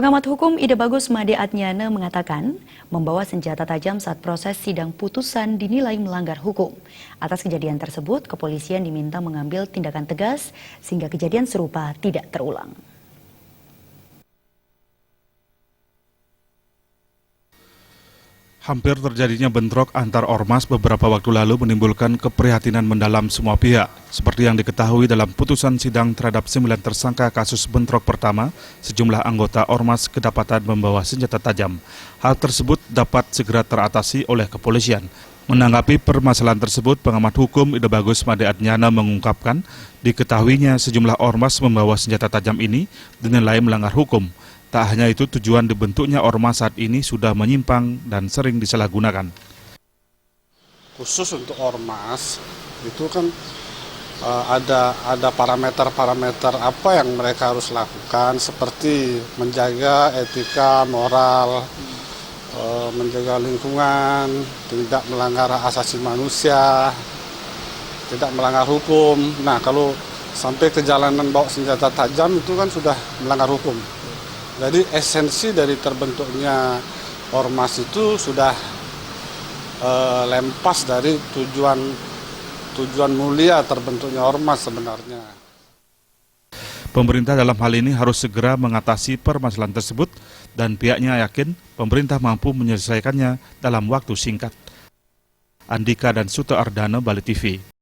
Pengamat hukum Ide Bagus Made Adnyana mengatakan, membawa senjata tajam saat proses sidang putusan dinilai melanggar hukum. Atas kejadian tersebut, kepolisian diminta mengambil tindakan tegas sehingga kejadian serupa tidak terulang. Hampir terjadinya bentrok antar ormas beberapa waktu lalu menimbulkan keprihatinan mendalam semua pihak. Seperti yang diketahui dalam putusan sidang terhadap 9 tersangka kasus bentrok pertama, sejumlah anggota ormas kedapatan membawa senjata tajam. Hal tersebut dapat segera teratasi oleh kepolisian. Menanggapi permasalahan tersebut, pengamat hukum Ide Bagus Made Adnyana mengungkapkan, diketahuinya sejumlah ormas membawa senjata tajam ini dinilai melanggar hukum. Tak hanya itu, tujuan dibentuknya ormas saat ini sudah menyimpang dan sering disalahgunakan. Khusus untuk ormas, itu kan ada parameter-parameter apa yang mereka harus lakukan, seperti menjaga etika, moral, menjaga lingkungan, tidak melanggar asasi manusia, tidak melanggar hukum. Nah, kalau sampai ke jalanan bawa senjata tajam itu kan sudah melanggar hukum. Jadi esensi dari terbentuknya ormas itu sudah lempas dari tujuan mulia terbentuknya ormas sebenarnya. Pemerintah dalam hal ini harus segera mengatasi permasalahan tersebut dan pihaknya yakin pemerintah mampu menyelesaikannya dalam waktu singkat. Andika dan Suto Ardana, Bali TV.